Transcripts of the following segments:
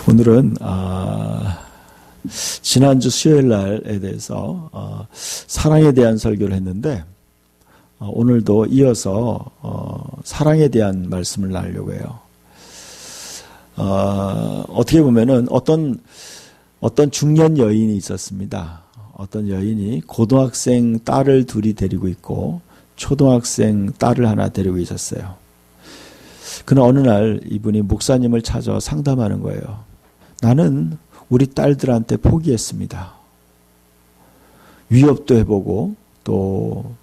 오늘은 지난주 수요일 날에 대해서 사랑에 대한 설교를 했는데 오늘도 이어서 사랑에 대한 말씀을 나누려고 해요. 어떻게 보면은 어떤 중년 여인이 있었습니다. 어떤 여인이 고등학생 딸을 둘이 데리고 있고 초등학생 딸을 하나 데리고 있었어요. 그러나 어느 날 이분이 목사님을 찾아 상담하는 거예요. 나는 우리 딸들한테 포기했습니다. 위협도 해보고 또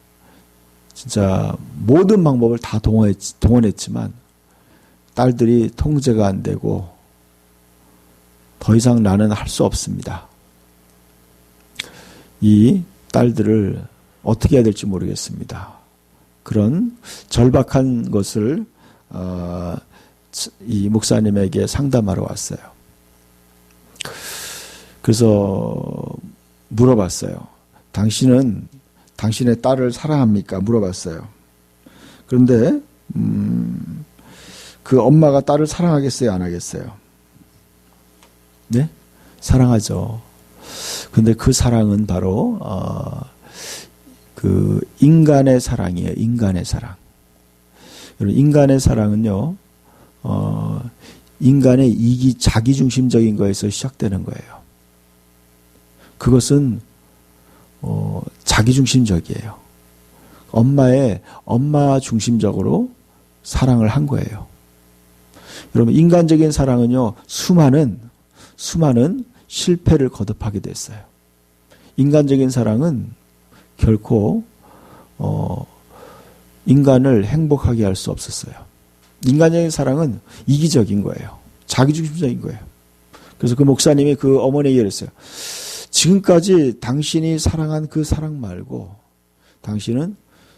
진짜 모든 방법을 다 동원했지만 딸들이 통제가 안 되고 더 이상 나는 할 수 없습니다. 이 딸들을 어떻게 해야 될지 모르겠습니다. 그런 절박한 것을 이 목사님에게 상담하러 왔어요. 그래서 물어봤어요. 당신은 당신의 딸을 사랑합니까? 물어봤어요. 그런데 그 엄마가 딸을 사랑하겠어요? 안 하겠어요? 네? 사랑하죠. 근데 그 사랑은 바로 그 인간의 사랑이에요. 인간의 사랑. 여러분, 인간의 사랑은요, 인간의 자기중심적인 거에서 시작되는 거예요. 그것은 자기중심적이에요. 엄마 중심적으로 사랑을 한 거예요. 여러분, 인간적인 사랑은요, 수많은 실패를 거듭하게 됐어요. 인간적인 사랑은 결코 인간을 행복하게 할 수 없었어요. 인간적인 사랑은 이기적인 거예요. 자기중심적인 거예요. 그래서 그 목사님이 그 어머니에게 그랬어요. 지금까지 당신이 사랑한 그 사랑 말고 당신은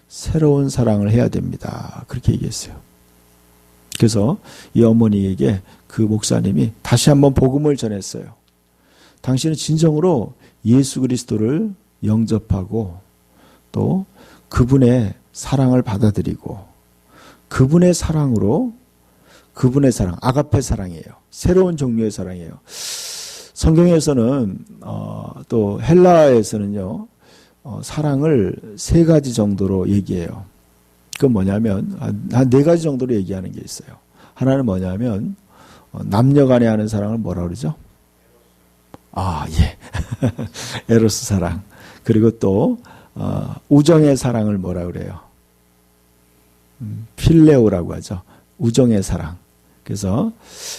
새로운 사랑을 해야 됩니다. 그렇게 얘기했어요. 그래서 이 어머니에게 그 목사님이 다시 한번 복음을 전했어요. 당신은 진정으로 예수 그리스도를 영접하고 또 그분의 사랑을 받아들이고 그분의 사랑으로 그분의 사랑, 아가페 사랑이에요. 새로운 종류의 사랑이에요. 성경에서는 또 헬라에서는요 사랑을 세 가지 정도로 얘기해요. 그건 뭐냐면 한 네 가지 정도로 얘기하는 게 있어요. 하나는 뭐냐면 남녀간에 하는 사랑을 뭐라 그러죠? 예. 에로스 사랑. 그리고 또 우정의 사랑을 뭐라 그래요? 필레오라고 하죠. 우정의 사랑. 그래서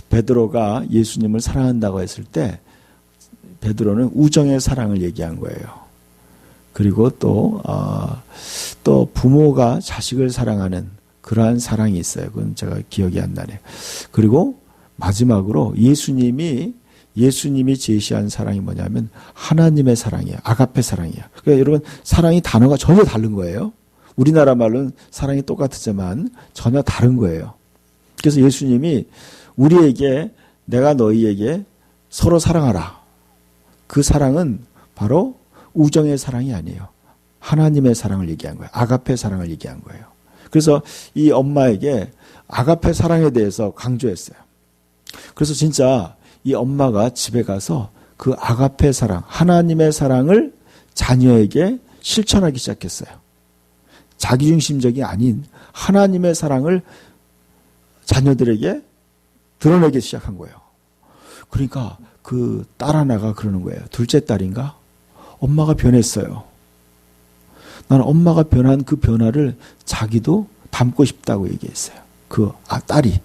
베드로가 예수님을 사랑한다고 했을 때 베드로는 우정의 사랑을 얘기한 거예요. 그리고 또 부모가 자식을 사랑하는 그러한 사랑이 있어요. 그건 제가 기억이 안 나네요. 그리고 마지막으로 예수님이 제시한 사랑이 뭐냐면 하나님의 사랑이에요. 아가페 사랑이에요. 그러니까 여러분, 사랑이 단어가 전혀 다른 거예요. 우리나라 말로는 사랑이 똑같지만 전혀 다른 거예요. 그래서 예수님이 우리에게 내가 너희에게 서로 사랑하라. 그 사랑은 바로 우정의 사랑이 아니에요. 하나님의 사랑을 얘기한 거예요. 아가페 사랑을 얘기한 거예요. 그래서 이 엄마에게 아가페 사랑에 대해서 강조했어요. 그래서 진짜 이 엄마가 집에 가서 그 아가페 사랑, 하나님의 사랑을 자녀에게 실천하기 시작했어요. 자기중심적이 아닌 하나님의 사랑을 자녀들에게 드러내기 시작한 거예요. 그러니까 그 딸 하나가 그러는 거예요. 둘째 딸인가? 엄마가 변했어요. 나는 엄마가 변한 그 변화를 자기도 담고 싶다고 얘기했어요. 딸이.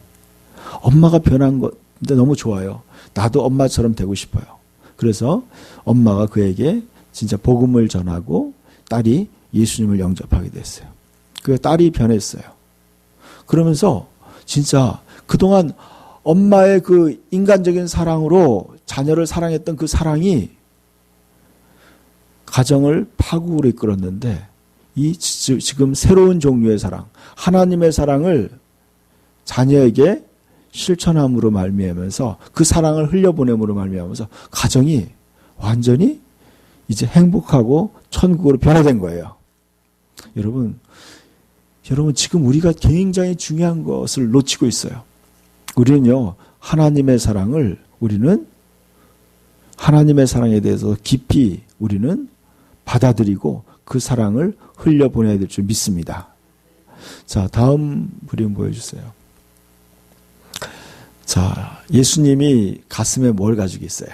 엄마가 변한 거 너무 좋아요. 나도 엄마처럼 되고 싶어요. 그래서 엄마가 그에게 진짜 복음을 전하고 딸이 예수님을 영접하게 됐어요. 그 딸이 변했어요. 그러면서 진짜 그동안 엄마의 그 인간적인 사랑으로 자녀를 사랑했던 그 사랑이 가정을 파국으로 이끌었는데 지금 새로운 종류의 사랑, 하나님의 사랑을 자녀에게 실천함으로 말미암아서 그 사랑을 흘려보냄으로 말미암아서 가정이 완전히 이제 행복하고 천국으로 변화된 거예요. 여러분 지금 우리가 굉장히 중요한 것을 놓치고 있어요. 우리는요, 하나님의 사랑을 우리는 하나님의 사랑에 대해서 깊이 우리는 받아들이고 그 사랑을 흘려보내야 될 줄 믿습니다. 자, 다음 그림 보여주세요. 자, 예수님이 가슴에 뭘 가지고 있어요?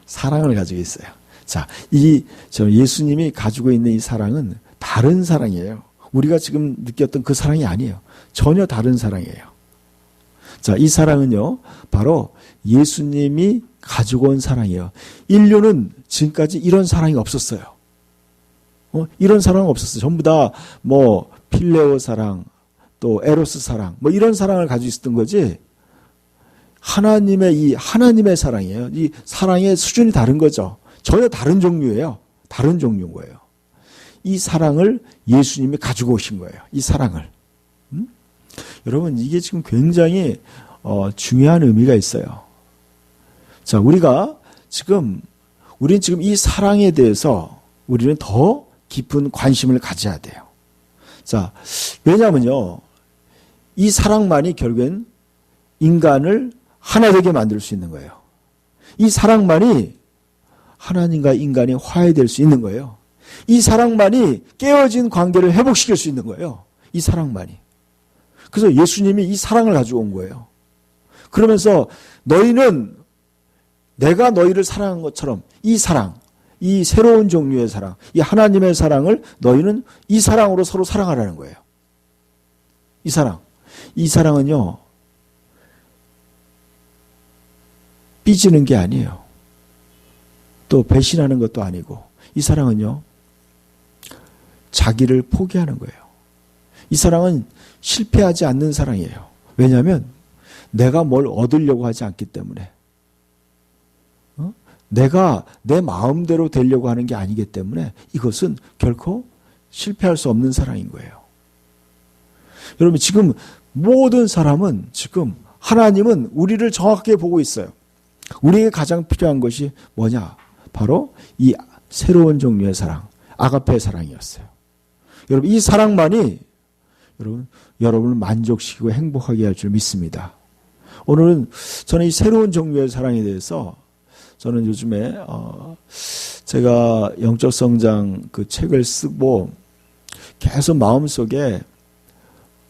사랑을 가지고 있어요. 자, 예수님이 가지고 있는 이 사랑은 다른 사랑이에요. 우리가 지금 느꼈던 그 사랑이 아니에요. 전혀 다른 사랑이에요. 자, 이 사랑은요, 바로 예수님이 가지고 온 사랑이에요. 인류는 지금까지 이런 사랑이 없었어요. 이런 사랑은 없었어요. 전부 다 필레오 사랑, 또 에로스 사랑, 이런 사랑을 가지고 있었던 거지. 하나님의 사랑이에요. 이 사랑의 수준이 다른 거죠. 전혀 다른 종류예요. 다른 종류인 거예요. 이 사랑을 예수님이 가지고 오신 거예요. 이 사랑을. 여러분, 이게 지금 굉장히 중요한 의미가 있어요. 자, 우리는 지금 이 사랑에 대해서 우리는 더 깊은 관심을 가져야 돼요. 자, 왜냐하면요, 이 사랑만이 결국엔 인간을 하나 되게 만들 수 있는 거예요. 이 사랑만이 하나님과 인간이 화해될 수 있는 거예요. 이 사랑만이 깨어진 관계를 회복시킬 수 있는 거예요. 이 사랑만이. 그래서 예수님이 이 사랑을 가지고 온 거예요. 그러면서 너희는 내가 너희를 사랑한 것처럼 이 사랑, 이 새로운 종류의 사랑, 이 하나님의 사랑을 너희는 이 사랑으로 서로 사랑하라는 거예요. 이 사랑. 이 사랑은요, 삐지는 게 아니에요. 또 배신하는 것도 아니고, 이 사랑은요, 자기를 포기하는 거예요. 이 사랑은 실패하지 않는 사랑이에요. 왜냐하면 내가 뭘 얻으려고 하지 않기 때문에, 내가 내 마음대로 되려고 하는 게 아니기 때문에 이것은 결코 실패할 수 없는 사랑인 거예요. 여러분, 지금 모든 사람은, 지금 하나님은 우리를 정확하게 보고 있어요. 우리에게 가장 필요한 것이 뭐냐? 바로 이 새로운 종류의 사랑, 아가페 사랑이었어요. 여러분, 이 사랑만이 여러분을 만족시키고 행복하게 할 줄 믿습니다. 오늘은 저는 이 새로운 종류의 사랑에 대해서, 저는 요즘에 제가 영적 성장 그 책을 쓰고 계속 마음속에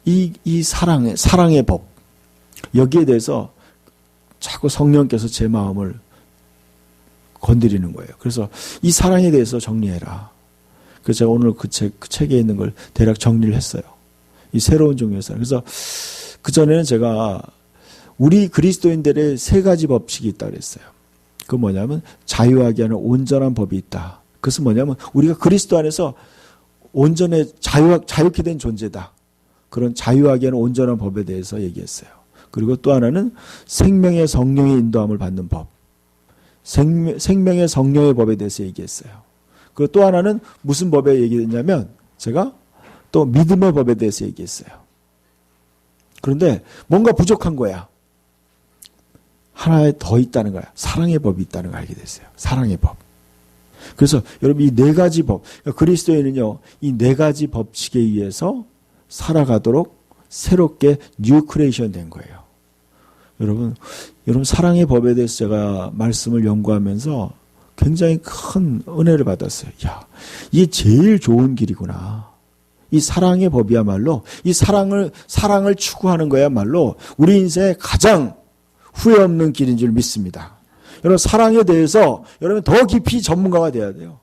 이 사랑의 법, 여기에 대해서 자꾸 성령께서 제 마음을 건드리는 거예요. 그래서 이 사랑에 대해서 정리해라. 그래서 제가 오늘 그 책에 있는 걸 대략 정리를 했어요. 이 새로운 종류의 사랑. 그래서 그전에는 제가 우리 그리스도인들의 세 가지 법칙이 있다고 그랬어요. 그 뭐냐면 자유하게 하는 온전한 법이 있다. 그것은 뭐냐면 우리가 그리스도 안에서 온전해 자유케 된 존재다. 그런 자유하게 하는 온전한 법에 대해서 얘기했어요. 그리고 또 하나는 생명의 성령의 인도함을 받는 법. 생명의 성령의 법에 대해서 얘기했어요. 그리고 또 하나는 무슨 법에 얘기했냐면 제가 또 믿음의 법에 대해서 얘기했어요. 그런데 뭔가 부족한 거야. 하나에 더 있다는 거야. 사랑의 법이 있다는 걸 알게 됐어요. 사랑의 법. 그래서 여러분, 이 네 가지 법, 그리스도인은요, 이 네 가지 법칙에 의해서 살아가도록 새롭게 뉴 크리에이션 된 거예요. 여러분 사랑의 법에 대해서 제가 말씀을 연구하면서 굉장히 큰 은혜를 받았어요. 야, 이게 제일 좋은 길이구나. 이 사랑의 법이야말로, 이 사랑을 추구하는 거야말로 우리 인생의 가장 후회 없는 길인 줄 믿습니다. 여러분, 사랑에 대해서 여러분 더 깊이 전문가가 돼야 돼요.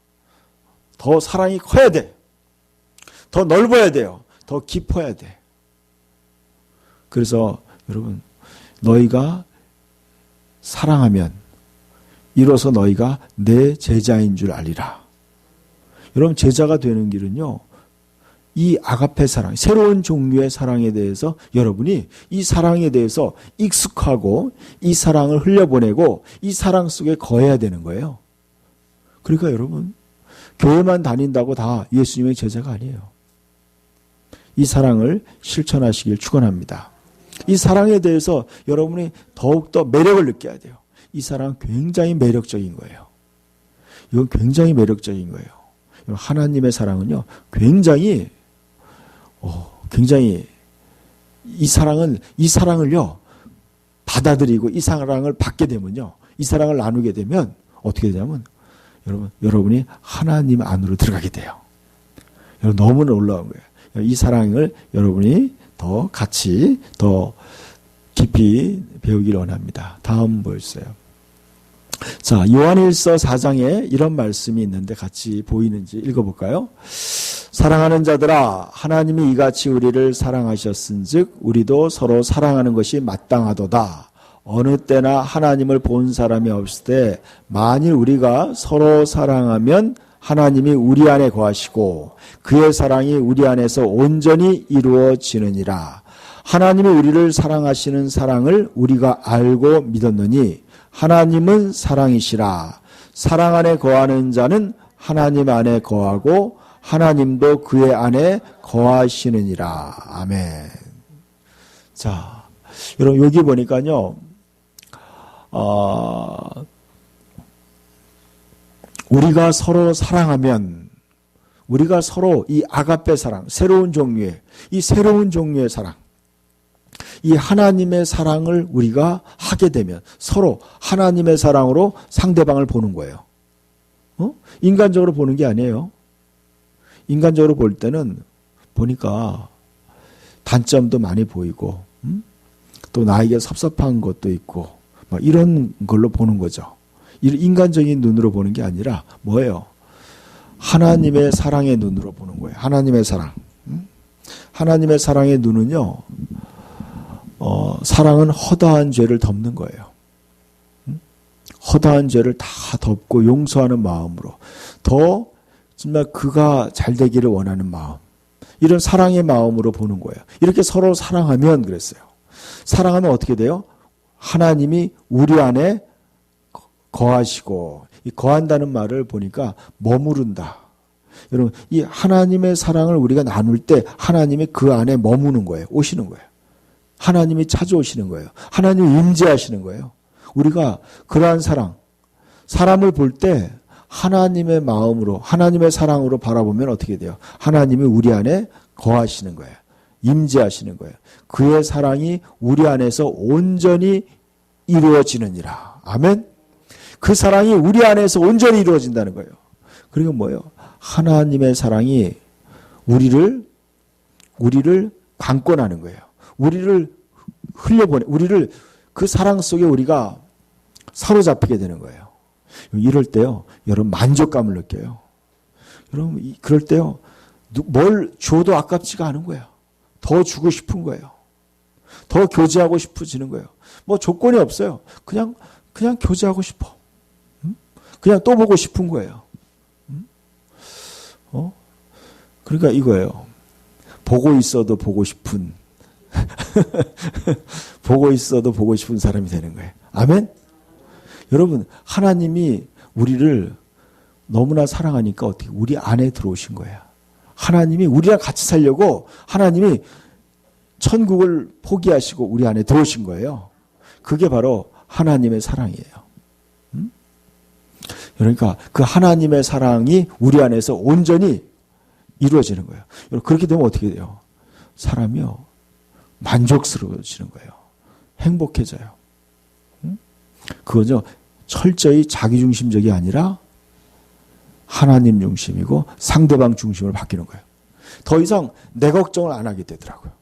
더 사랑이 커야 돼. 더 넓어야 돼요. 더 깊어야 돼. 그래서 여러분, 너희가 사랑하면 이로써 너희가 내 제자인 줄 알리라. 여러분, 제자가 되는 길은요, 이 아가페 사랑, 새로운 종류의 사랑에 대해서 여러분이 이 사랑에 대해서 익숙하고 이 사랑을 흘려보내고 이 사랑 속에 거해야 되는 거예요. 그러니까 여러분, 교회만 다닌다고 다 예수님의 제자가 아니에요. 이 사랑을 실천하시길 축원합니다. 이 사랑에 대해서 여러분이 더욱더 매력을 느껴야 돼요. 이 사랑은 굉장히 매력적인 거예요. 이건 굉장히 매력적인 거예요. 하나님의 사랑은요, 굉장히 이 사랑을요, 받아들이고 이 사랑을 받게 되면요. 이 사랑을 나누게 되면 어떻게 되냐면 여러분이 하나님 안으로 들어가게 돼요. 너무나 놀라운 거예요. 이 사랑을 여러분이 더 같이 더 깊이 배우기를 원합니다. 다음 보여주세요. 자, 요한일서 4장에 이런 말씀이 있는데 같이 보이는지 읽어볼까요? 사랑하는 자들아, 하나님이 이같이 우리를 사랑하셨은즉 우리도 서로 사랑하는 것이 마땅하도다. 어느 때나 하나님을 본 사람이 없을 때 만일 우리가 서로 사랑하면 하나님이 우리 안에 거하시고 그의 사랑이 우리 안에서 온전히 이루어지느니라. 하나님이 우리를 사랑하시는 사랑을 우리가 알고 믿었느니 하나님은 사랑이시라. 사랑 안에 거하는 자는 하나님 안에 거하고 하나님도 그의 안에 거하시느니라. 아멘. 자, 여러분 여기 보니까요. 우리가 서로 사랑하면 우리가 서로 이 아가페 사랑, 새로운 종류의 사랑, 이 하나님의 사랑을 우리가 하게 되면 서로 하나님의 사랑으로 상대방을 보는 거예요. 인간적으로 보는 게 아니에요. 인간적으로 볼 때는 보니까 단점도 많이 보이고 또 나에게 섭섭한 것도 있고 막 이런 걸로 보는 거죠. 인간적인 눈으로 보는 게 아니라 뭐예요? 하나님의 사랑의 눈으로 보는 거예요. 하나님의 사랑. 하나님의 사랑의 눈은요. 사랑은 허다한 죄를 덮는 거예요. 허다한 죄를 다 덮고 용서하는 마음으로 더 정말 그가 잘 되기를 원하는 마음, 이런 사랑의 마음으로 보는 거예요. 이렇게 서로 사랑하면 그랬어요. 사랑하면 어떻게 돼요? 하나님이 우리 안에 거하시고, 이 거한다는 말을 보니까 머무른다. 여러분, 이 하나님의 사랑을 우리가 나눌 때 하나님이 그 안에 머무는 거예요. 오시는 거예요. 하나님이 찾아오시는 거예요. 하나님이 임재하시는 거예요. 우리가 그러한 사람을 볼 때 하나님의 마음으로, 하나님의 사랑으로 바라보면 어떻게 돼요? 하나님이 우리 안에 거하시는 거예요. 임재하시는 거예요. 그의 사랑이 우리 안에서 온전히 이루어지느니라. 아멘. 그 사랑이 우리 안에서 온전히 이루어진다는 거예요. 그리고 뭐예요? 하나님의 사랑이 우리를 강권하는 거예요. 우리를 우리를 그 사랑 속에 우리가 사로잡히게 되는 거예요. 이럴 때요, 여러분 만족감을 느껴요. 여러분, 그럴 때요, 뭘 줘도 아깝지가 않은 거예요. 더 주고 싶은 거예요. 더 교제하고 싶어지는 거예요. 뭐 조건이 없어요. 그냥 교제하고 싶어. 그냥 또 보고 싶은 거예요. 그러니까 이거예요. 보고 있어도 보고 싶은 보고 있어도 보고 싶은 사람이 되는 거예요. 아멘? 여러분, 하나님이 우리를 너무나 사랑하니까 어떻게 우리 안에 들어오신 거예요. 하나님이 우리랑 같이 살려고 하나님이 천국을 포기하시고 우리 안에 들어오신 거예요. 그게 바로 하나님의 사랑이에요. 그러니까 그 하나님의 사랑이 우리 안에서 온전히 이루어지는 거예요. 그렇게 되면 어떻게 돼요? 사람이요, 만족스러워지는 거예요. 행복해져요. 그거죠. 철저히 자기중심적이 아니라 하나님 중심이고 상대방 중심으로 바뀌는 거예요. 더 이상 내 걱정을 안 하게 되더라고요.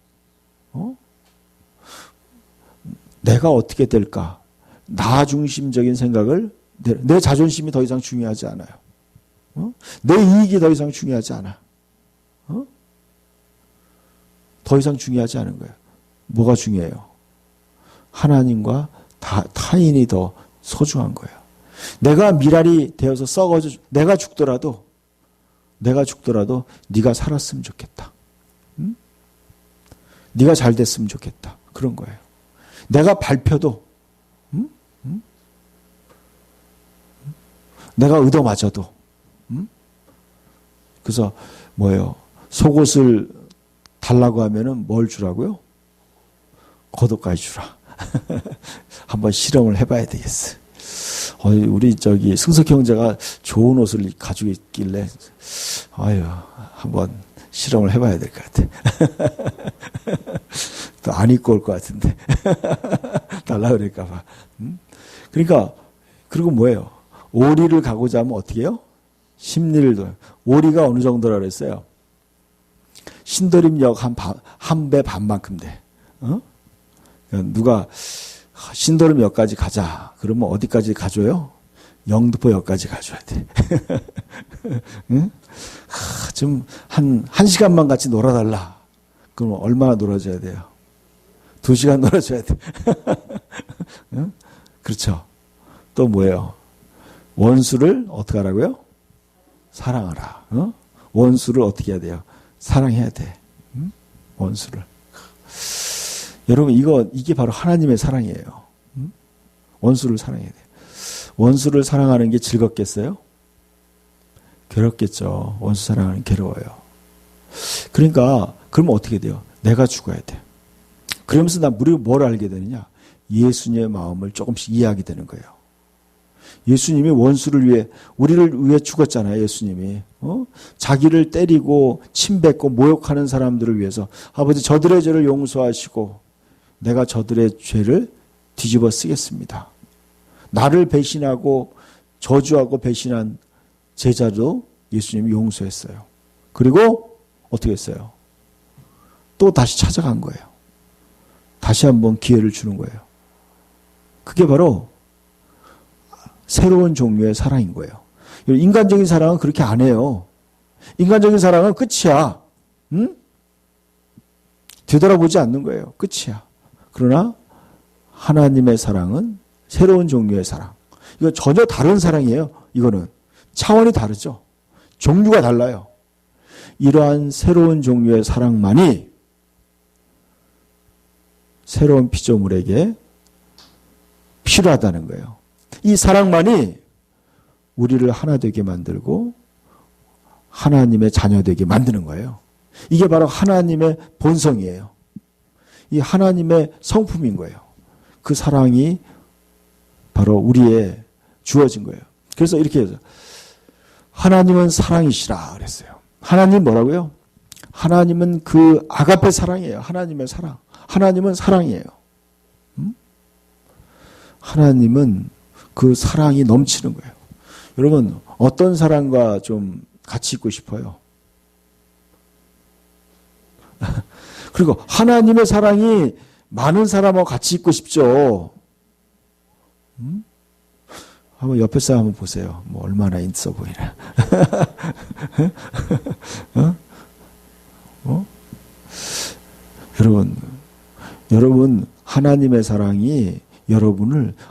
내가 어떻게 될까? 나 중심적인 생각을, 내 자존심이 더 이상 중요하지 않아요. 내 이익이 더 이상 중요하지 않아. 더 이상 중요하지 않은 거예요. 뭐가 중요해요? 하나님과 타인이 더 소중한 거예요. 내가 미랄이 되어서 썩어져, 내가 죽더라도 네가 살았으면 좋겠다. 네가 잘 됐으면 좋겠다. 그런 거예요. 내가 밟혀도, 내가 얻어맞아도, 그래서 뭐예요? 속옷을 달라고 하면은 뭘 주라고요? 겉옷까지 주라. 한번 실험을 해봐야 되겠어. 우리 승석 형제가 좋은 옷을 가지고 있길래, 한번 실험을 해봐야 될 것 같아. 또 안 입고 올 것 같은데. 달라 그럴까봐. 그러니까, 그리고 뭐예요? 오리를 가고자 하면 어떻게 해요? 심리를 둬요. 오리가 어느 정도라 그랬어요? 신도림역 한 배 반만큼 돼. 그러니까 누가 신도림역까지 가자. 그러면 어디까지 가줘요? 영등포역까지 가줘야 돼. 응? 좀 한 시간만 같이 놀아달라. 그럼 얼마나 놀아줘야 돼요? 2시간 놀아줘야 돼. 응? 그렇죠. 또 뭐예요? 원수를 어떻게 하라고요? 사랑하라. 원수를 어떻게 해야 돼요? 사랑해야 돼. 원수를. 여러분 이게 바로 하나님의 사랑이에요. 원수를 사랑해야 돼요. 원수를 사랑하는 게 즐겁겠어요? 괴롭겠죠. 원수 사랑하는 게 괴로워요. 그러니까 그러면 어떻게 돼요? 내가 죽어야 돼. 그러면서 우리가 뭘 알게 되느냐? 예수님의 마음을 조금씩 이해하게 되는 거예요. 예수님이 원수를 위해 우리를 위해 죽었잖아요. 예수님이 자기를 때리고 침뱉고 모욕하는 사람들을 위해서 아버지 저들의 죄를 용서하시고 내가 저들의 죄를 뒤집어 쓰겠습니다. 나를 배신하고 저주하고 배신한 제자도 예수님이 용서했어요. 그리고 어떻게 했어요? 또 다시 찾아간 거예요. 다시 한번 기회를 주는 거예요. 그게 바로 새로운 종류의 사랑인 거예요. 인간적인 사랑은 그렇게 안 해요. 인간적인 사랑은 끝이야. 응? 되돌아보지 않는 거예요. 끝이야. 그러나 하나님의 사랑은 새로운 종류의 사랑. 이거 전혀 다른 사랑이에요. 이거는 차원이 다르죠. 종류가 달라요. 이러한 새로운 종류의 사랑만이 새로운 피조물에게 필요하다는 거예요. 이 사랑만이 우리를 하나 되게 만들고 하나님의 자녀 되게 만드는 거예요. 이게 바로 하나님의 본성이에요. 이 하나님의 성품인 거예요. 그 사랑이 바로 우리에 주어진 거예요. 그래서 이렇게 해서 하나님은 사랑이시라 그랬어요. 하나님 뭐라고요? 하나님은 그 아가페 사랑이에요. 하나님의 사랑. 하나님은 사랑이에요. 하나님은 그 사랑이 넘치는 거예요. 여러분 어떤 사랑과 좀 같이 있고 싶어요? 그리고 하나님의 사랑이 많은 사람하고 같이 있고 싶죠. 한번 옆에 사람 한번 보세요. 뭐 얼마나 있어 보이나. 여러분 하나님의 사랑이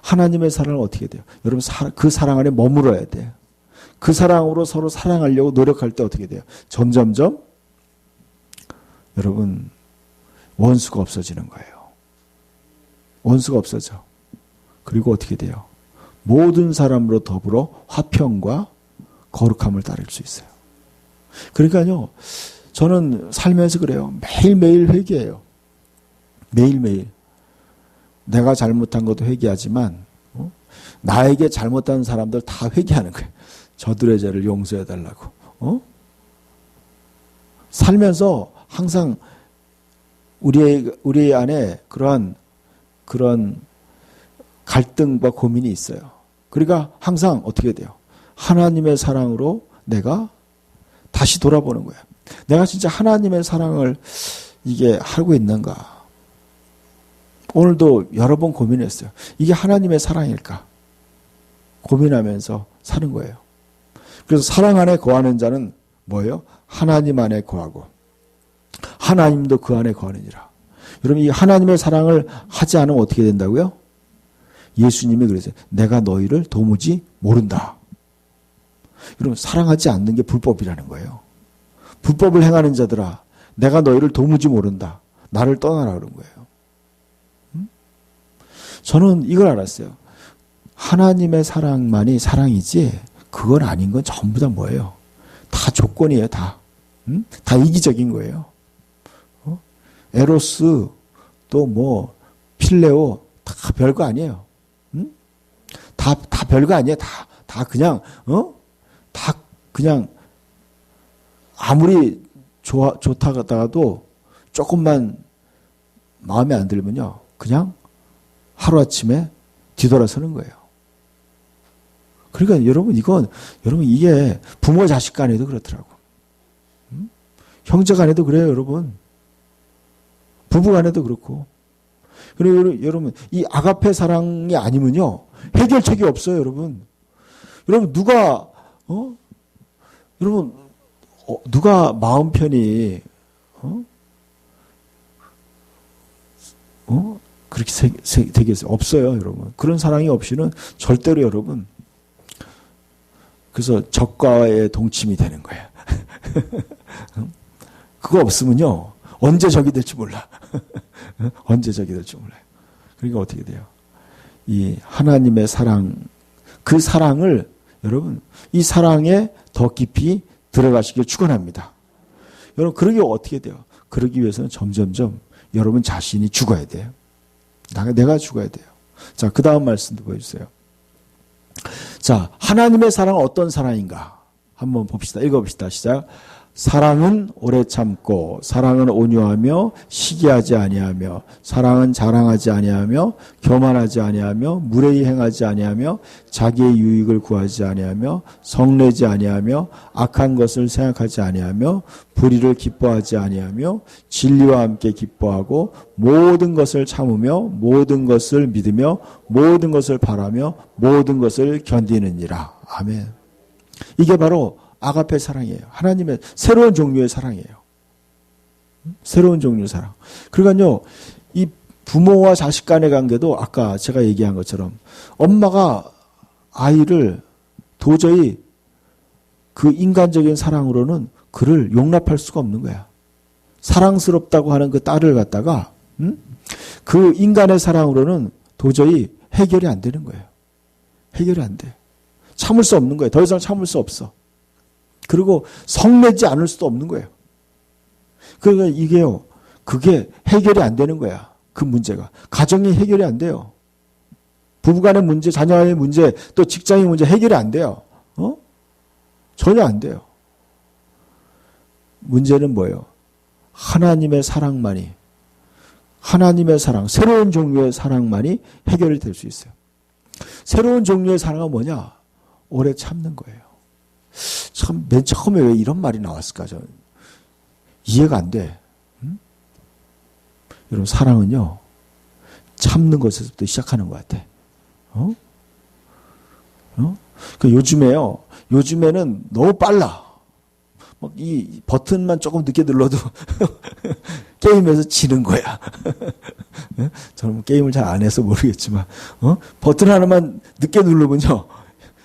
하나님의 사랑을 어떻게 돼요? 여러분 그 사랑 안에 머물러야 돼요. 그 사랑으로 서로 사랑하려고 노력할 때 어떻게 돼요? 점점점 여러분 원수가 없어지는 거예요. 원수가 없어져. 그리고 어떻게 돼요? 모든 사람으로 더불어 화평과 거룩함을 따를 수 있어요. 그러니까요. 저는 살면서 그래요. 매일매일 회개해요. 매일매일. 내가 잘못한 것도 회개하지만 나에게 잘못한 사람들 다 회개하는 거예요. 저들의 죄를 용서해달라고. 살면서 항상 우리 안에 그런 갈등과 고민이 있어요. 그러니까 항상 어떻게 돼요? 하나님의 사랑으로 내가 다시 돌아보는 거예요. 내가 진짜 하나님의 사랑을 이게 하고 있는가? 오늘도 여러 번 고민했어요. 이게 하나님의 사랑일까? 고민하면서 사는 거예요. 그래서 사랑 안에 거하는 자는 뭐예요? 하나님 안에 거하고 하나님도 그 안에 거하느니라. 여러분 이 하나님의 사랑을 하지 않으면 어떻게 된다고요? 예수님이 그러세요. 내가 너희를 도무지 모른다. 여러분 사랑하지 않는 게 불법이라는 거예요. 불법을 행하는 자들아 내가 너희를 도무지 모른다. 나를 떠나라 그런 거예요. 저는 이걸 알았어요. 하나님의 사랑만이 사랑이지 그건 아닌 건 전부 다 뭐예요? 다 조건이에요. 다. 다 이기적인 거예요. 에로스 또 뭐 필레오 다 별거 아니에요. 다 별거 아니에요. 다 그냥 다 그냥 아무리 좋다 하다가도 조금만 마음에 안 들면요. 그냥 하루아침에 뒤돌아서는 거예요. 그러니까 여러분 이게 부모 자식 간에도 그렇더라고. 형제 간에도 그래요, 여러분. 부부 간에도 그렇고. 그리고 여러분 이 아가페 사랑이 아니면요 해결책이 없어요, 여러분. 여러분 누가 마음 편히 그렇게 되겠어요? 없어요, 여러분. 그런 사랑이 없이는 절대로 여러분. 그래서 적과의 동침이 되는 거예요. 그거 없으면요 언제 적이 될지 몰라. 언제 적이 될지 몰라요. 그러니까 어떻게 돼요? 이 하나님의 사랑, 그 사랑을 여러분 이 사랑에 더 깊이 들어가시길 축원합니다. 여러분 그러기 어떻게 돼요? 그러기 위해서는 점점점 여러분 자신이 죽어야 돼요. 내가 죽어야 돼요. 자, 그 다음 말씀도 보여주세요. 자, 하나님의 사랑은 어떤 사랑인가? 한번 봅시다. 읽어봅시다. 시작. 사랑은 오래 참고, 사랑은 온유하며, 시기하지 아니하며, 사랑은 자랑하지 아니하며, 교만하지 아니하며, 무례히 행하지 아니하며, 자기의 유익을 구하지 아니하며, 성내지 아니하며, 악한 것을 생각하지 아니하며, 불의를 기뻐하지 아니하며, 진리와 함께 기뻐하고, 모든 것을 참으며, 모든 것을 믿으며, 모든 것을 바라며, 모든 것을 견디느니라. 아멘. 이게 바로 아가페 사랑이에요. 하나님의 새로운 종류의 사랑이에요. 새로운 종류의 사랑. 그러니까요, 이 부모와 자식 간의 관계도 아까 제가 얘기한 것처럼 엄마가 아이를 도저히 그 인간적인 사랑으로는 그를 용납할 수가 없는 거야. 사랑스럽다고 하는 그 딸을 갖다가 그 인간의 사랑으로는 도저히 해결이 안 되는 거예요. 해결이 안 돼. 참을 수 없는 거예요. 더 이상 참을 수 없어. 그리고 성내지 않을 수도 없는 거예요. 그러니까 이게요, 그게 해결이 안 되는 거야. 그 문제가. 가정이 해결이 안 돼요. 부부간의 문제, 자녀의 문제, 또 직장의 문제 해결이 안 돼요. 전혀 안 돼요. 문제는 뭐예요? 하나님의 사랑만이, 하나님의 사랑, 새로운 종류의 사랑만이 해결이 될 수 있어요. 새로운 종류의 사랑은 뭐냐? 오래 참는 거예요. 참, 맨 처음에 왜 이런 말이 나왔을까? 저는 이해가 안 돼. 여러분, 사랑은요, 참는 것에서부터 시작하는 것 같아. 요즘에는 너무 빨라. 막 이 버튼만 조금 늦게 눌러도 게임에서 지는 거야. 저는 게임을 잘 안 해서 모르겠지만, 버튼 하나만 늦게 누르면요,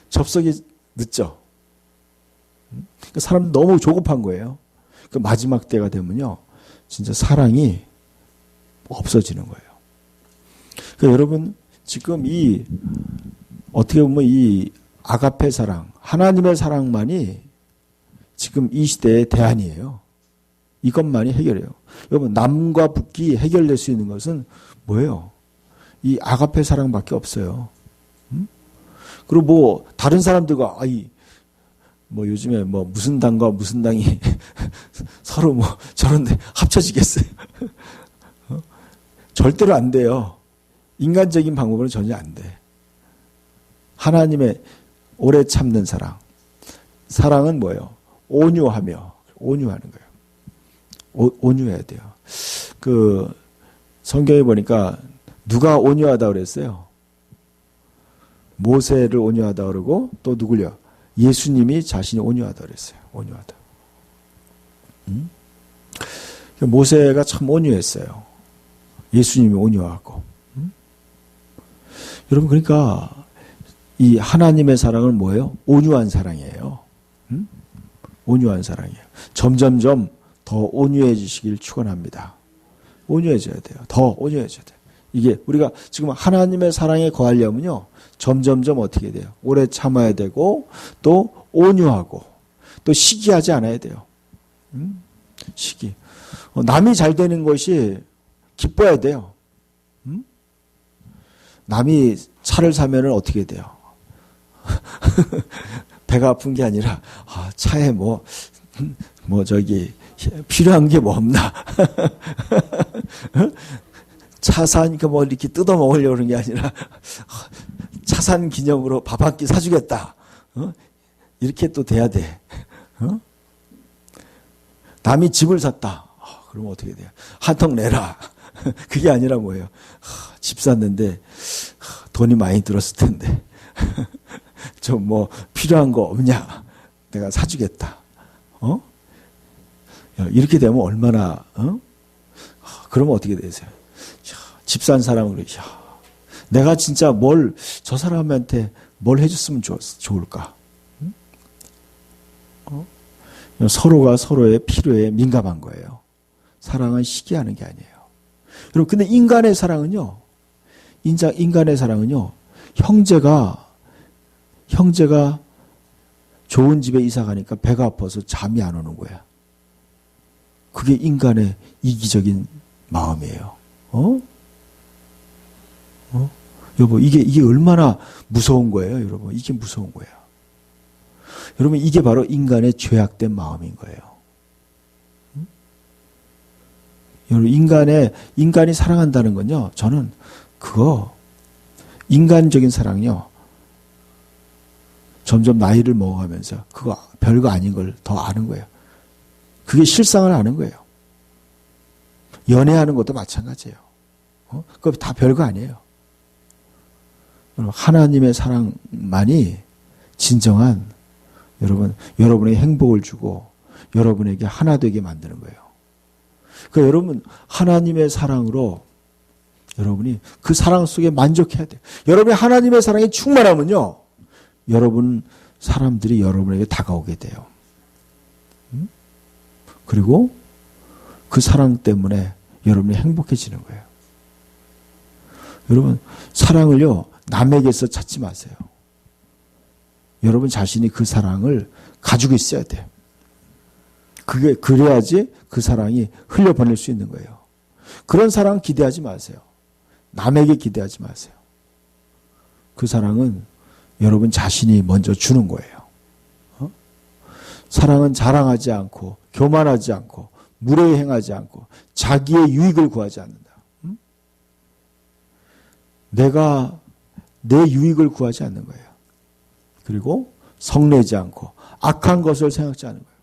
접속이 늦죠. 그러니까 사람 너무 조급한 거예요. 그 마지막 때가 되면요, 진짜 사랑이 없어지는 거예요. 그러니까 여러분, 지금 어떻게 보면 이 아가페 사랑, 하나님의 사랑만이 지금 이 시대의 대안이에요. 이것만이 해결해요. 여러분, 남과 북이 해결될 수 있는 것은 뭐예요? 이 아가페 사랑밖에 없어요. 그리고 다른 사람들과, 요즘에 무슨 당과 무슨 당이 서로 저런데 합쳐지겠어요? 절대로 안 돼요. 인간적인 방법으로는 전혀 안 돼. 하나님의 오래 참는 사랑. 사랑은 뭐예요? 온유하며, 온유하는 거예요. 온유해야 돼요. 성경에 보니까 누가 온유하다 그랬어요? 모세를 온유하다 그러고 또 누굴요? 예수님이 자신이 온유하다 그랬어요. 온유하다. 모세가 참 온유했어요. 예수님이 온유하고. 여러분, 그러니까 이 하나님의 사랑은 뭐예요? 온유한 사랑이에요. 온유한 사랑이에요. 점점점 더 온유해지시길 축원합니다. 온유해져야 돼요. 더 온유해져야 돼요. 이게 우리가 지금 하나님의 사랑에 거하려면요, 점점점 어떻게 돼요? 오래 참아야 되고, 또 온유하고, 또 시기하지 않아야 돼요. 시기. 남이 잘 되는 것이 기뻐야 돼요. 남이 차를 사면은 어떻게 돼요? 배가 아픈 게 아니라, 차에 필요한 게 뭐 없나? 차 사니까 뭐 이렇게 뜯어 먹으려고 그런 게 아니라 차 산 기념으로 밥 한 끼 사주겠다. 이렇게 또 돼야 돼. 남이 집을 샀다. 그러면 어떻게 돼요? 한 통 내라. 그게 아니라 뭐예요? 집 샀는데 돈이 많이 들었을 텐데 좀 뭐 필요한 거 없냐? 내가 사주겠다. 이렇게 되면 얼마나 그러면 어떻게 되세요? 집 산 사람은 내가 진짜 저 사람한테 뭘 해줬으면 좋을까? 서로가 서로의 필요에 민감한 거예요. 사랑은 시기하는 게 아니에요. 여러분, 근데 인간의 사랑은요, 형제가 좋은 집에 이사 가니까 배가 아파서 잠이 안 오는 거야. 그게 인간의 이기적인 마음이에요. 여보, 이게 얼마나 무서운 거예요, 여러분. 이게 무서운 거예요. 여러분, 이게 바로 인간의 죄악된 마음인 거예요. 여러분, 인간이 사랑한다는 건요, 저는 인간적인 사랑요, 점점 나이를 먹어가면서 그거 별거 아닌 걸 더 아는 거예요. 그게 실상을 아는 거예요. 연애하는 것도 마찬가지예요. 그거 다 별거 아니에요. 하나님의 사랑만이 진정한 여러분에게 행복을 주고 여러분에게 하나 되게 만드는 거예요. 그러니까 여러분, 하나님의 사랑으로 여러분이 그 사랑 속에 만족해야 돼요. 여러분이 하나님의 사랑이 충만하면요, 사람들이 여러분에게 다가오게 돼요. 그리고 그 사랑 때문에 여러분이 행복해지는 거예요. 여러분, 사랑을요, 남에게서 찾지 마세요. 여러분 자신이 그 사랑을 가지고 있어야 돼요. 그래야지 그 사랑이 흘려보낼 수 있는 거예요. 그런 사랑 기대하지 마세요. 남에게 기대하지 마세요. 그 사랑은 여러분 자신이 먼저 주는 거예요. 사랑은 자랑하지 않고, 교만하지 않고, 무례히 행하지 않고, 자기의 유익을 구하지 않는다. 내가 내 유익을 구하지 않는 거예요. 그리고 성내지 않고 악한 것을 생각지 않는 거예요.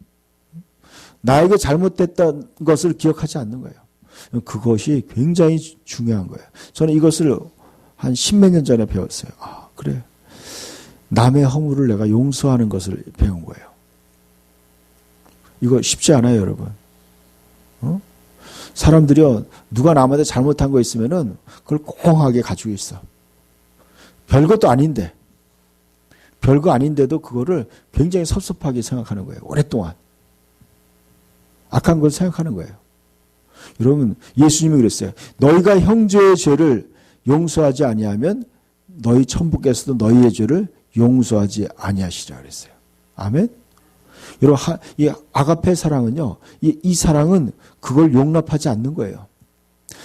나에게 잘못됐던 것을 기억하지 않는 거예요. 그것이 굉장히 중요한 거예요. 저는 이것을 한 10몇 년 전에 배웠어요. 그래. 남의 허물을 내가 용서하는 것을 배운 거예요. 이거 쉽지 않아요, 여러분. 사람들이요, 누가 남한테 잘못한 거 있으면은 그걸 꽁하게 가지고 있어. 별것도 아닌데, 별거 아닌데도 그거를 굉장히 섭섭하게 생각하는 거예요. 오랫동안. 악한 걸 생각하는 거예요. 여러분, 예수님이 그랬어요. 너희가 형제의 죄를 용서하지 아니하면 너희 천부께서도 너희의 죄를 용서하지 아니하시라 그랬어요. 아멘? 여러분, 이 아가페 사랑은요, 이 사랑은 그걸 용납하지 않는 거예요.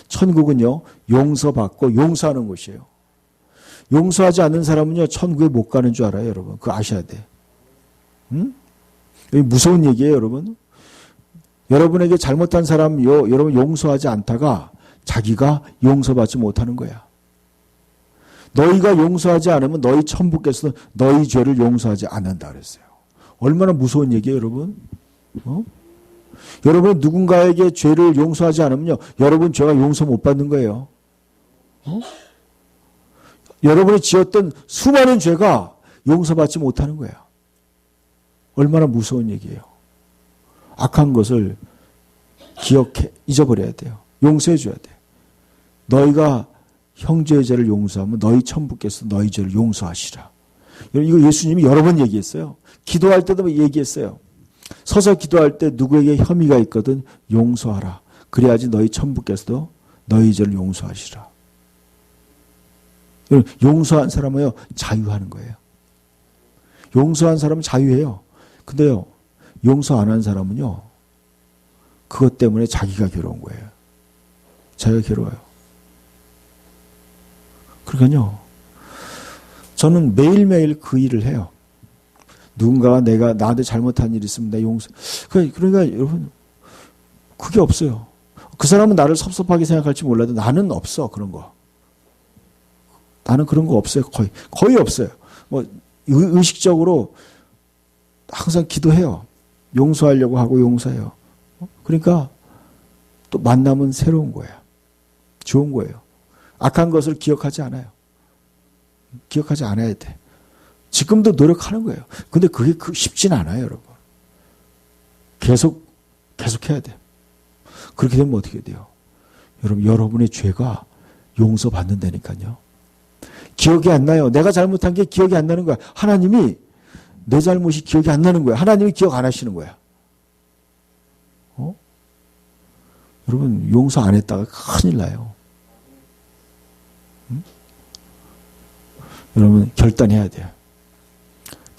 천국은요, 용서받고 용서하는 곳이에요. 용서하지 않는 사람은요, 천국에 못 가는 줄 알아요, 여러분. 그거 아셔야 돼. 여기 무서운 얘기예요, 여러분. 여러분에게 잘못한 사람, 여러분 용서하지 않다가 자기가 용서받지 못하는 거야. 너희가 용서하지 않으면 너희 천부께서도 너희 죄를 용서하지 않는다 그랬어요. 얼마나 무서운 얘기예요, 여러분. 여러분 누군가에게 죄를 용서하지 않으면요, 여러분 죄가 용서 못 받는 거예요. 여러분이 지었던 수많은 죄가 용서받지 못하는 거예요. 얼마나 무서운 얘기예요. 악한 것을 잊어버려야 돼요. 용서해 줘야 돼요. 너희가 형제의 죄를 용서하면 너희 천부께서 너희 죄를 용서하시라. 이거 예수님이 여러 번 얘기했어요. 기도할 때도 얘기했어요. 서서 기도할 때 누구에게 혐의가 있거든 용서하라. 그래야지 너희 천부께서도 너희 죄를 용서하시라. 용서한 사람은요, 자유하는 거예요. 용서한 사람은 자유해요. 근데요, 용서 안 한 사람은요, 그것 때문에 자기가 괴로운 거예요. 자기가 괴로워요. 그러니까요, 저는 매일매일 그 일을 해요. 누군가가 나한테 잘못한 일이 있으면 내 용서. 그러니까 여러분, 그게 없어요. 그 사람은 나를 섭섭하게 생각할지 몰라도 나는 없어, 그런 거. 나는 그런 거 없어요. 거의 없어요. 뭐, 의식적으로 항상 기도해요. 용서하려고 하고 용서해요. 그러니까 또 만남은 새로운 거야. 좋은 거예요. 악한 것을 기억하지 않아요. 기억하지 않아야 돼. 지금도 노력하는 거예요. 근데 그게 쉽진 않아요, 여러분. 계속 해야 돼. 그렇게 되면 어떻게 돼요? 여러분, 여러분의 죄가 용서받는다니까요. 기억이 안 나요. 내가 잘못한 게 기억이 안 나는 거야. 하나님이 내 잘못이 기억이 안 나는 거야. 하나님이 기억 안 하시는 거야. 여러분, 용서 안 했다가 큰일 나요. 응? 여러분, 결단해야 돼요.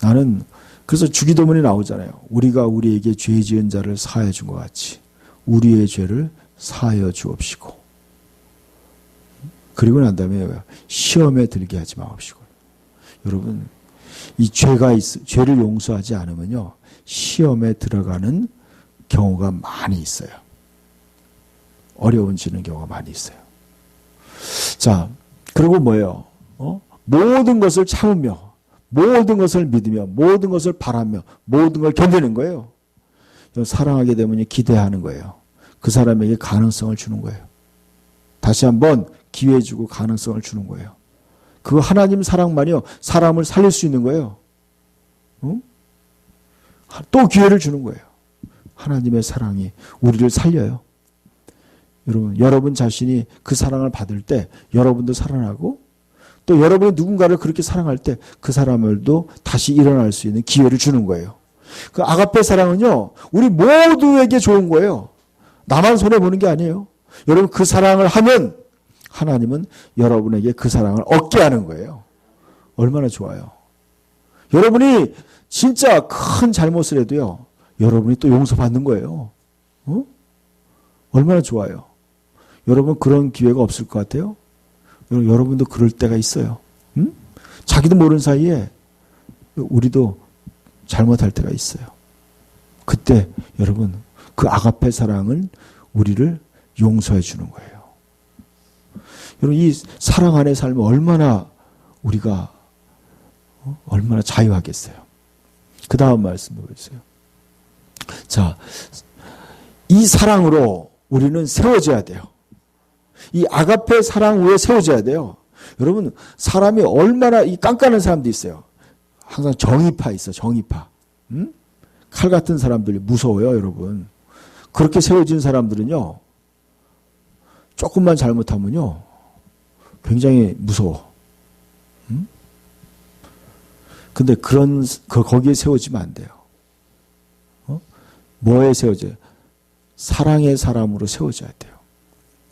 나는 그래서 주기도문에 나오잖아요. 우리가 우리에게 죄 지은 자를 사하여 준 것 같이 우리의 죄를 사하여 주옵시고, 그리고 난 다음에 시험에 들게 하지 마옵시고. 여러분, 이 죄를 용서하지 않으면요, 시험에 들어가는 경우가 많이 있어요. 어려워지는 경우가 많이 있어요. 자, 그리고 뭐예요? 모든 것을 참으며, 모든 것을 믿으며, 모든 것을 바라며, 모든 걸 견디는 거예요. 사랑하게 되면 기대하는 거예요. 그 사람에게 가능성을 주는 거예요. 다시 한번 기회 주고 가능성을 주는 거예요. 그거 하나님 사랑만이요, 사람을 살릴 수 있는 거예요. 응? 또 기회를 주는 거예요. 하나님의 사랑이 우리를 살려요. 여러분 자신이 그 사랑을 받을 때 여러분도 살아나고, 또 여러분이 누군가를 그렇게 사랑할 때 그 사람을도 다시 일어날 수 있는 기회를 주는 거예요. 그 아가페 사랑은요, 우리 모두에게 좋은 거예요. 나만 손해보는 게 아니에요. 여러분, 그 사랑을 하면 하나님은 여러분에게 그 사랑을 얻게 하는 거예요. 얼마나 좋아요. 여러분이 진짜 큰 잘못을 해도요, 여러분이 또 용서받는 거예요. 얼마나 좋아요. 여러분, 그런 기회가 없을 것 같아요? 여러분도 그럴 때가 있어요. 응? 자기도 모르는 사이에 우리도 잘못할 때가 있어요. 그때 여러분, 그 아가페 사랑은 우리를 용서해 주는 거예요. 여러분, 이 사랑 안에 살면 우리가 얼마나 자유하겠어요. 그 다음 말씀 보세요. 자, 이 사랑으로 우리는 세워져야 돼요. 이 아가페 사랑 위에 세워져야 돼요. 여러분, 사람이 얼마나 이 깐깐한 사람도 있어요. 항상 정의파 있어, 정의파. 응? 칼 같은 사람들이 무서워요, 여러분. 그렇게 세워진 사람들은요, 조금만 잘못하면요, 굉장히 무서워. 응? 근데 거기에 세워지면 안 돼요. 뭐에 세워져요? 사랑의 사람으로 세워져야 돼요.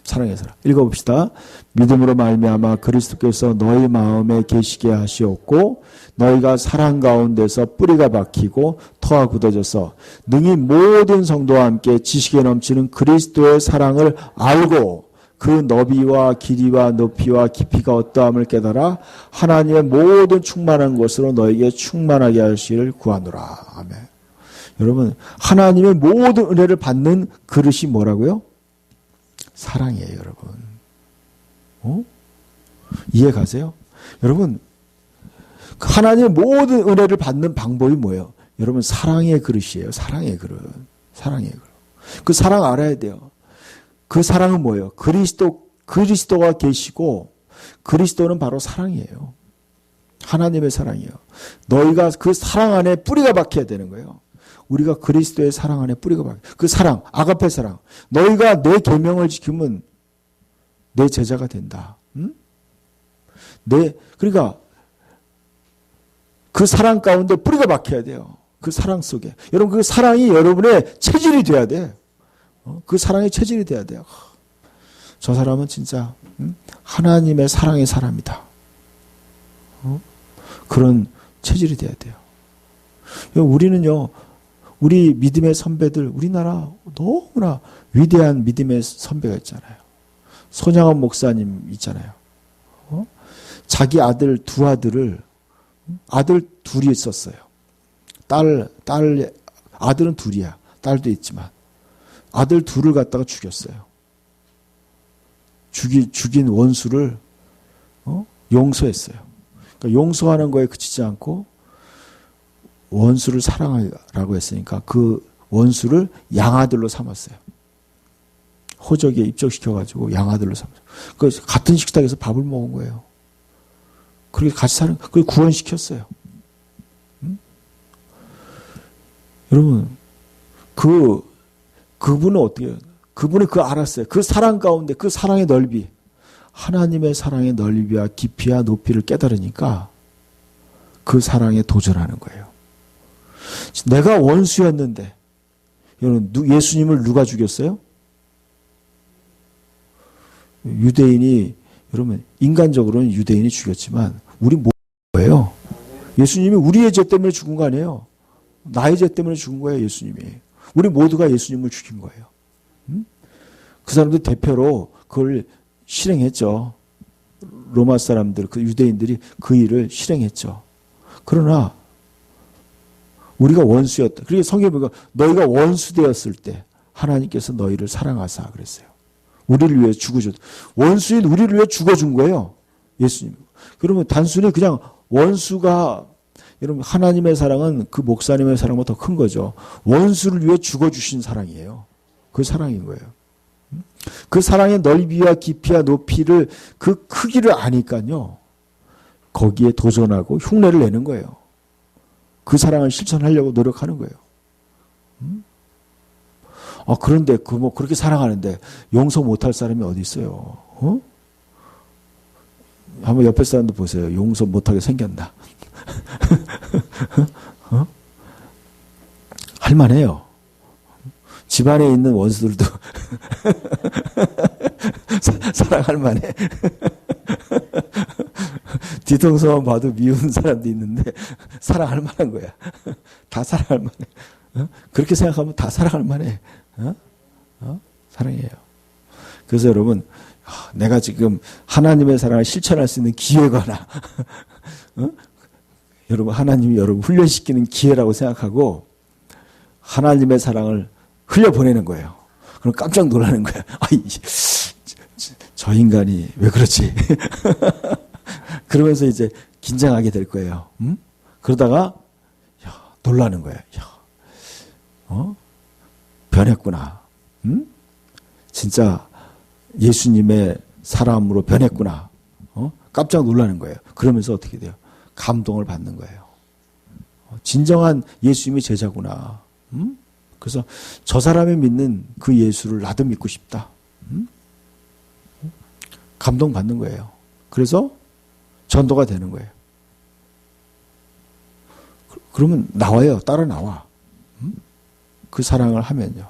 사랑의 사람. 읽어봅시다. 믿음으로 말미암아 그리스도께서 너희 마음에 계시게 하시었고 너희가 사랑 가운데서 뿌리가 박히고 터가 굳어져서 능히 모든 성도와 함께 지식에 넘치는 그리스도의 사랑을 알고 그 너비와 길이와 높이와 깊이가 어떠함을 깨달아 하나님의 모든 충만한 것으로 너에게 충만하게 하시기를 구하노라. 아멘. 여러분, 하나님의 모든 은혜를 받는 그릇이 뭐라고요? 사랑이에요, 여러분. 이해 가세요? 여러분, 하나님의 모든 은혜를 받는 방법이 뭐예요? 여러분, 사랑의 그릇이에요. 사랑의 그릇. 사랑의 그릇. 그 사랑 알아야 돼요. 그 사랑은 뭐예요? 그리스도가 계시고 그리스도는 바로 사랑이에요. 하나님의 사랑이에요. 너희가 그 사랑 안에 뿌리가 박혀야 되는 거예요. 우리가 그리스도의 사랑 안에 뿌리가 박혀. 그 사랑, 아가페 사랑. 너희가 내 계명을 지키면 내 제자가 된다. 응? 그러니까 그 사랑 가운데 뿌리가 박혀야 돼요. 그 사랑 속에. 여러분, 그 사랑이 여러분의 체질이 돼야 돼. 그 사랑의 체질이 돼야 돼요. 저 사람은 진짜 하나님의 사랑의 사람이다. 그런 체질이 돼야 돼요. 우리는요, 우리 믿음의 선배들, 우리나라 너무나 위대한 믿음의 선배가 있잖아요. 손양원 목사님 있잖아요. 자기 아들 두 아들을, 아들 둘이 있었어요. 아들은 둘이야. 딸도 있지만. 아들 둘을 갖다가 죽였어요. 죽인 원수를 용서했어요. 그러니까 용서하는 거에 그치지 않고 원수를 사랑하라고 했으니까 그 원수를 양아들로 삼았어요. 호적에 입적시켜가지고 양아들로 삼았어요. 그래서 같은 식탁에서 밥을 먹은 거예요. 그렇게 같이 사는, 그걸 구원시켰어요. 여러분, 그분은 어떻게 해요? 그분이 그거 알았어요. 그 사랑 가운데 그 사랑의 넓이, 하나님의 사랑의 넓이와 깊이와 높이를 깨달으니까 그 사랑에 도전하는 거예요. 내가 원수였는데, 여러분, 예수님을 누가 죽였어요? 유대인이, 여러분, 인간적으로는 유대인이 죽였지만, 우리 뭐예요? 예수님이 우리의 죄 때문에 죽은 거 아니에요? 나의 죄 때문에 죽은 거예요, 예수님이. 우리 모두가 예수님을 죽인 거예요. 그 사람들 대표로 그걸 실행했죠. 로마 사람들, 그 유대인들이 그 일을 실행했죠. 그러나 우리가 원수였다. 그리고 성경에 보니까 너희가 원수 되었을 때 하나님께서 너희를 사랑하사 그랬어요. 우리를 위해 죽어줬다. 원수인 우리를 위해 죽어준 거예요. 예수님. 그러면 단순히 그냥 원수가, 여러분, 하나님의 사랑은 그 목사님의 사랑보다 더 큰 거죠. 원수를 위해 죽어주신 사랑이에요. 그 사랑인 거예요. 그 사랑의 넓이와 깊이와 높이를, 그 크기를 아니까요, 거기에 도전하고 흉내를 내는 거예요. 그 사랑을 실천하려고 노력하는 거예요. 그런데 그렇게 사랑하는데 용서 못할 사람이 어디 있어요? 한번 옆에 사람도 보세요. 용서 못하게 생겼나? 할만해요. 집안에 있는 원수들도 사랑할 만해. 뒤통수만 봐도 미운 사람도 있는데 사랑할 만한 거야. 다 사랑할 만해. 그렇게 생각하면 다 사랑할 만해. 사랑해요. 그래서 여러분, 내가 지금 하나님의 사랑을 실천할 수 있는 기회가 나. 여러분, 하나님이 여러분 훈련시키는 기회라고 생각하고 하나님의 사랑을 흘려보내는 거예요. 그럼 깜짝 놀라는 거야. 저 인간이 왜 그렇지? 그러면서 이제 긴장하게 될 거예요. 그러다가 놀라는 거예요. 변했구나. 진짜 예수님의 사람으로 변했구나. 깜짝 놀라는 거예요. 그러면서 어떻게 돼요? 감동을 받는 거예요. 진정한 예수님의 제자구나. 그래서 저 사람이 믿는 그 예수를 나도 믿고 싶다. 감동받는 거예요. 그래서 전도가 되는 거예요. 그러면 나와요. 따라 나와. 그 사랑을 하면요.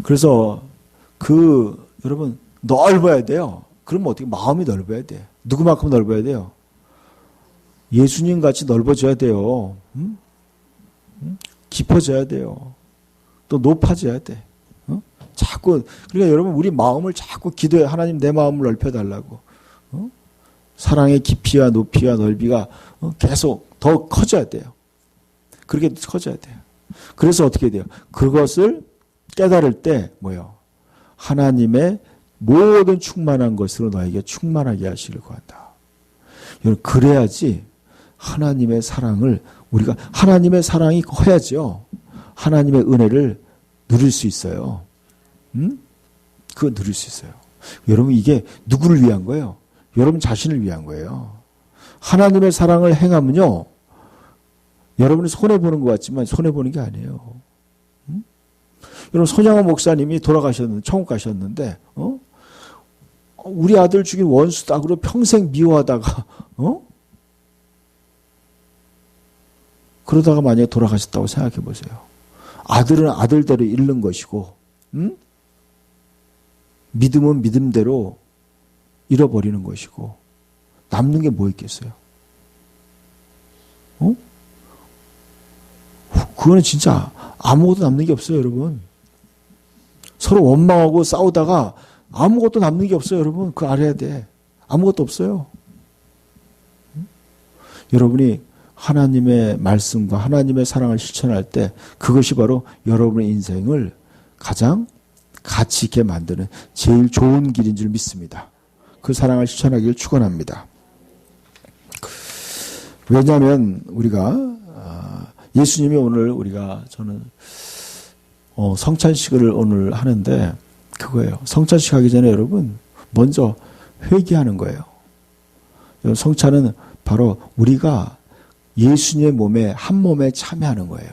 그래서 여러분 넓어야 돼요. 그러면 어떻게 마음이 넓어야 돼. 누구만큼 넓어야 돼요? 예수님 같이 넓어져야 돼요. 깊어져야 돼요. 또 높아져야 돼. 자꾸, 그러니까 여러분, 우리 마음을 자꾸 기도해. 하나님 내 마음을 넓혀달라고. 사랑의 깊이와 높이와 넓이가 계속 더 커져야 돼요. 그렇게 커져야 돼요. 그래서 어떻게 돼요? 그것을 깨달을 때 뭐예요? 하나님의 모든 충만한 것으로 너에게 충만하게 하시길 구한다. 여러분, 그래야지 하나님의 사랑을 우리가, 하나님의 사랑이 커야죠. 하나님의 은혜를 누릴 수 있어요. 그거 누릴 수 있어요. 여러분, 이게 누구를 위한 거예요? 여러분 자신을 위한 거예요. 하나님의 사랑을 행하면요, 여러분이 손해보는 것 같지만 손해보는 게 아니에요. 여러분, 손양호 목사님이 돌아가셨는데, 천국 가셨는데, 우리 아들 죽인 원수다. 그러고 평생 미워하다가, 그러다가 만약에 돌아가셨다고 생각해 보세요. 아들은 아들대로 잃는 것이고, 믿음은 믿음대로 잃어버리는 것이고, 남는 게 뭐 있겠어요? 그거는 진짜 아무것도 남는 게 없어요, 여러분. 서로 원망하고 싸우다가 아무것도 남는 게 없어요, 여러분. 그거 알아야 돼. 아무것도 없어요. 여러분이 하나님의 말씀과 하나님의 사랑을 실천할 때 그것이 바로 여러분의 인생을 가장 가치 있게 만드는 제일 좋은 길인 줄 믿습니다. 그 사랑을 실천하기를 축원합니다. 왜냐하면 우리가 예수님이 오늘 저는 성찬식을 오늘 하는데 그거예요. 성찬식 하기 전에 여러분 먼저 회개하는 거예요. 성찬은 바로 우리가 예수님의 몸에 한 몸에 참여하는 거예요.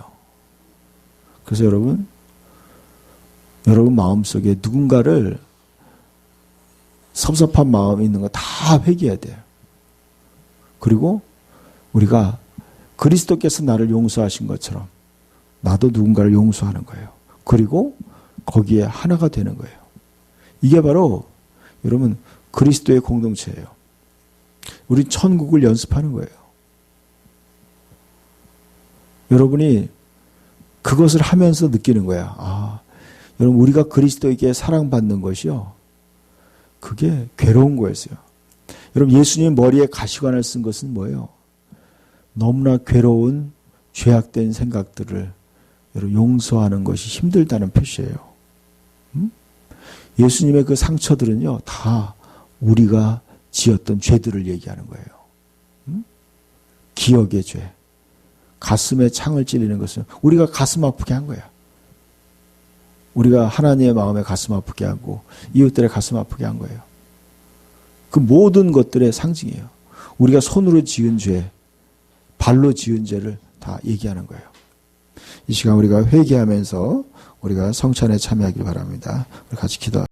그래서 여러분 마음속에 누군가를 섭섭한 마음이 있는 거 다 회개해야 돼요. 그리고 우리가 그리스도께서 나를 용서하신 것처럼 나도 누군가를 용서하는 거예요. 그리고 거기에 하나가 되는 거예요. 이게 바로 여러분 그리스도의 공동체예요. 우리 천국을 연습하는 거예요. 여러분이 그것을 하면서 느끼는 거야. 여러분 우리가 그리스도에게 사랑받는 것이요. 그게 괴로운 거였어요. 여러분 예수님 머리에 가시관을 쓴 것은 뭐예요? 너무나 괴로운 죄악된 생각들을 여러분 용서하는 것이 힘들다는 표시예요. 예수님의 그 상처들은요 다 우리가 지었던 죄들을 얘기하는 거예요. 기억의 죄, 가슴에 창을 찔리는 것은 우리가 가슴 아프게 한 거야. 우리가 하나님의 마음에 가슴 아프게 하고 이웃들의 가슴 아프게 한 거예요. 그 모든 것들의 상징이에요. 우리가 손으로 지은 죄, 발로 지은 죄를 다 얘기하는 거예요. 이 시간 우리가 회개하면서 우리가 성찬에 참여하길 바랍니다. 우리 같이 기도합니다.